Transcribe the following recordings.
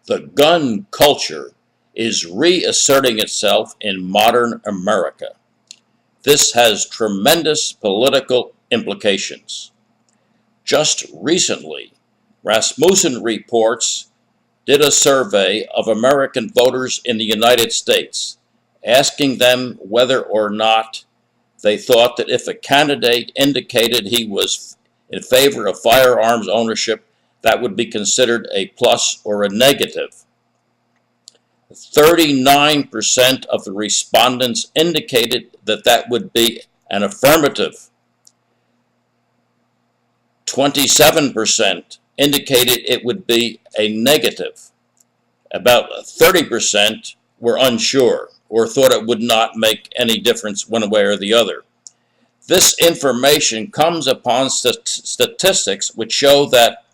The gun culture is reasserting itself in modern America. This has tremendous political implications. Just recently, Rasmussen Reports did a survey of American voters in the United States, asking them whether or not they thought that if a candidate indicated he was in favor of firearms ownership, that would be considered a plus or a negative. 39% of the respondents indicated that that would be an affirmative. 27% indicated it would be a negative. About 30% were unsure or thought it would not make any difference one way or the other. This information comes upon statistics which show that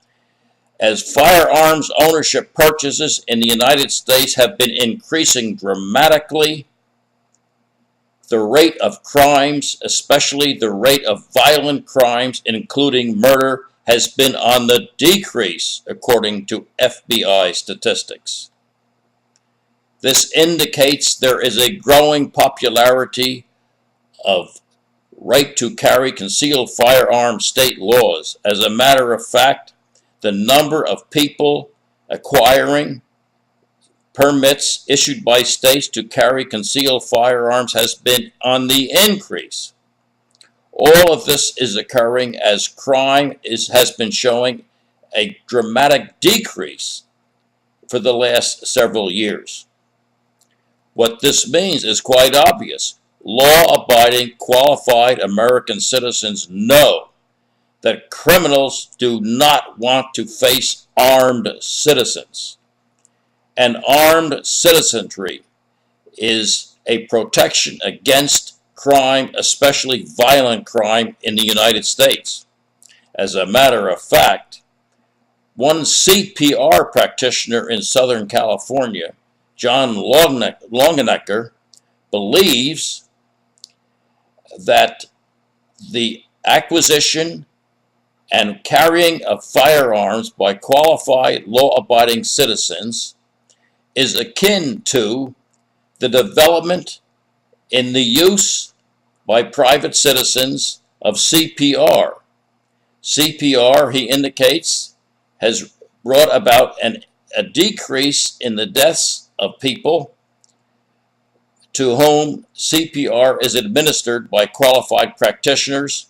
as firearms ownership purchases in the United States have been increasing dramatically, the rate of crimes, especially the rate of violent crimes, including murder, has been on the decrease, according to FBI statistics. This indicates there is a growing popularity of right to carry concealed firearm state laws. As a matter of fact, the number of people acquiring permits issued by states to carry concealed firearms has been on the increase. All of this is occurring as crime has been showing a dramatic decrease for the last several years. What this means is quite obvious. Law-abiding, qualified American citizens know that criminals do not want to face armed citizens. And armed citizenry is a protection against crime, especially violent crime in the United States. As a matter of fact, one CPR practitioner in Southern California, John Longenecker, believes that the acquisition and carrying of firearms by qualified law-abiding citizens is akin to the development in the use by private citizens of CPR. CPR, he indicates, has brought about a decrease in the deaths of people to whom CPR is administered by qualified practitioners,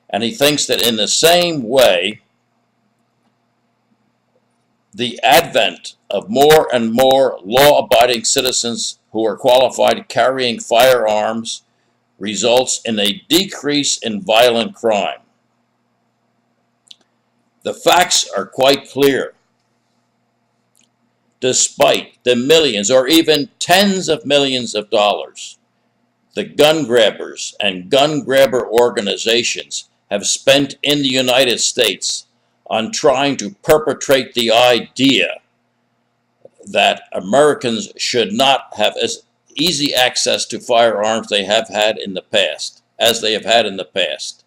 and he thinks that in the same way, the advent of more and more law-abiding citizens who are qualified carrying firearms results in a decrease in violent crime. The facts are quite clear. Despite the millions or even tens of millions of dollars the gun grabbers and gun grabber organizations have spent in the United States on trying to perpetrate the idea that Americans should not have as easy access to firearms they have had in the past, as they have had in the past.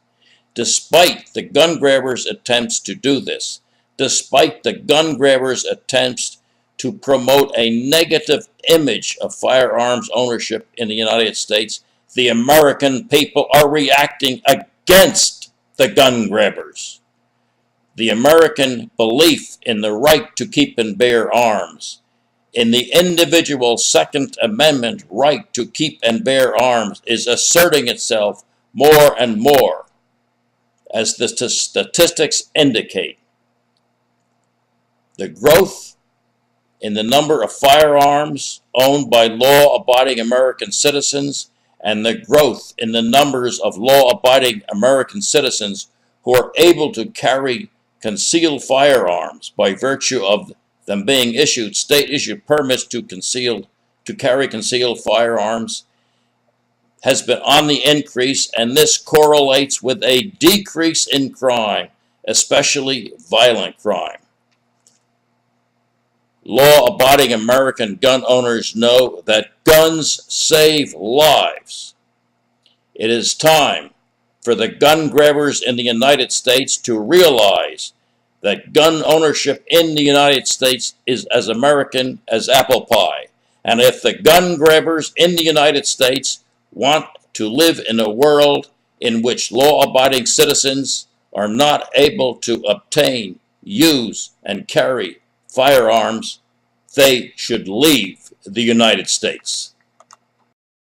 Despite the gun grabbers' attempts to do this, despite the gun grabbers' attempts to promote a negative image of firearms ownership in the United States, the American people are reacting against the gun grabbers. The American belief in the right to keep and bear arms, in the individual Second Amendment right to keep and bear arms, is asserting itself more and more, as the statistics indicate. The growth in the number of firearms owned by law-abiding American citizens and the growth in the numbers of law-abiding American citizens who are able to carry concealed firearms by virtue of them being issued state-issued permits to carry concealed firearms has been on the increase, and this correlates with a decrease in crime, especially violent crime. Law-abiding American gun owners know that guns save lives. It is time for the gun grabbers in the United States to realize that gun ownership in the United States is as American as apple pie. And if the gun grabbers in the United States want to live in a world in which law-abiding citizens are not able to obtain, use, and carry firearms, they should leave the United States.